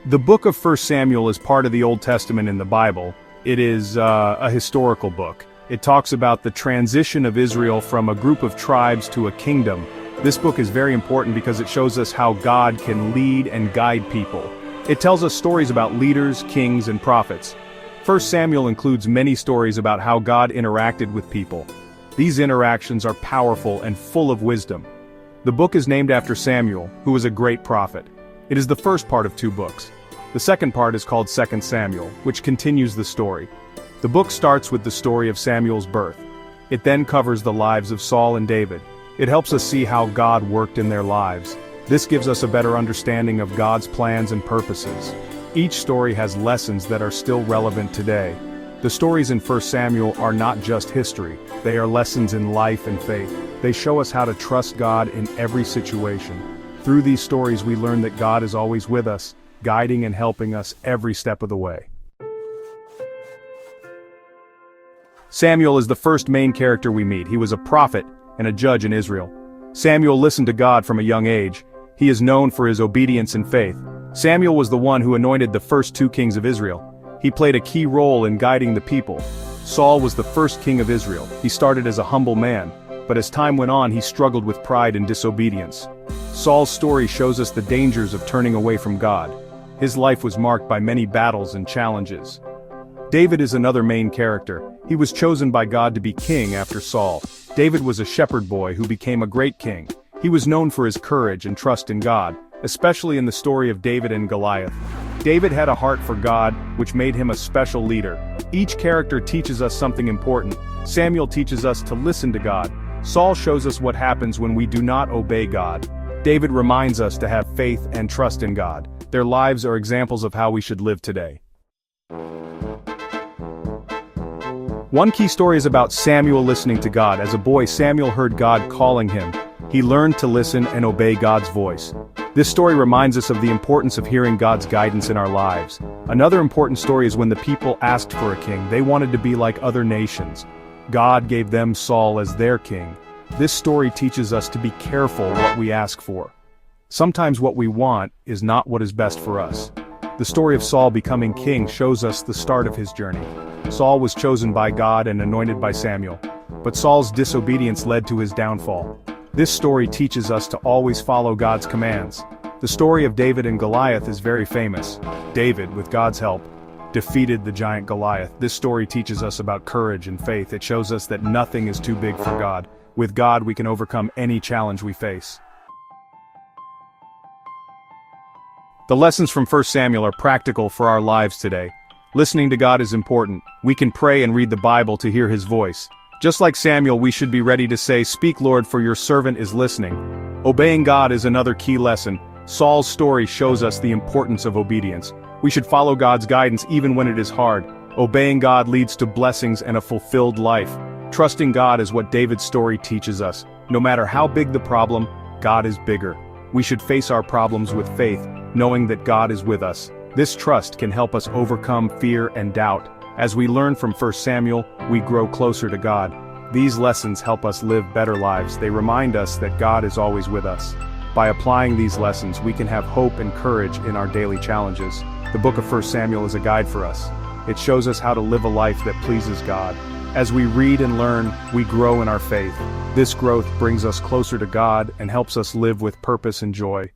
The book of 1 Samuel is part of the Old Testament in the Bible. It is a historical book. It talks about the transition of Israel from a group of tribes to a kingdom. This book is very important because it shows us how God can lead and guide people. It tells us stories about leaders, kings, and prophets. 1 Samuel includes many stories about how God interacted with people. These interactions are powerful and full of wisdom. The book is named after Samuel, who was a great prophet. It is the first part of 2 books. The second part is called 2 Samuel, which continues the story. The book starts with the story of Samuel's birth. It then covers the lives of Saul and David. It helps us see how God worked in their lives. This gives us a better understanding of God's plans and purposes. Each story has lessons that are still relevant today. The stories in 1 Samuel are not just history, they are lessons in life and faith. They show us how to trust God in every situation. Through these stories we learn that God is always with us, guiding and helping us every step of the way. Samuel is the first main character we meet. He was a prophet and a judge in Israel. Samuel listened to God from a young age. He is known for his obedience and faith. Samuel was the one who anointed the first 2 kings of Israel. He played a key role in guiding the people. Saul was the first king of Israel. He started as a humble man, but as time went on he struggled with pride and disobedience. Saul's story shows us the dangers of turning away from God. His life was marked by many battles and challenges. David is another main character. He was chosen by God to be king after Saul. David was a shepherd boy who became a great king. He was known for his courage and trust in God, especially in the story of David and Goliath. David had a heart for God, which made him a special leader. Each character teaches us something important. Samuel teaches us to listen to God. Saul shows us what happens when we do not obey God. David reminds us to have faith and trust in God. Their lives are examples of how we should live today. One key story is about Samuel listening to God. As a boy, Samuel heard God calling him. He learned to listen and obey God's voice. This story reminds us of the importance of hearing God's guidance in our lives. Another important story is when the people asked for a king. They wanted to be like other nations. God gave them Saul as their king. This story teaches us to be careful what we ask for. Sometimes what we want is not what is best for us. The story of Saul becoming king shows us the start of his journey. Saul was chosen by God and anointed by Samuel, but Saul's disobedience led to his downfall. This story teaches us to always follow God's commands. The story of David and Goliath is very famous. David, with God's help, defeated the giant Goliath. This story teaches us about courage and faith. It shows us that nothing is too big for God. With God we can overcome any challenge we face. The lessons from 1 Samuel are practical for our lives today. Listening to God is important. We can pray and read the Bible to hear His voice. Just like Samuel, we should be ready to say, "Speak, Lord, for your servant is listening." Obeying God is another key lesson. Saul's story shows us the importance of obedience. We should follow God's guidance even when it is hard. Obeying God leads to blessings and a fulfilled life. Trusting God is what David's story teaches us. No matter how big the problem, God is bigger. We should face our problems with faith, knowing that God is with us. This trust can help us overcome fear and doubt. As we learn from 1 Samuel, we grow closer to God. These lessons help us live better lives. They remind us that God is always with us. By applying these lessons, we can have hope and courage in our daily challenges. The book of 1 Samuel is a guide for us. It shows us how to live a life that pleases God. As we read and learn, we grow in our faith. This growth brings us closer to God and helps us live with purpose and joy.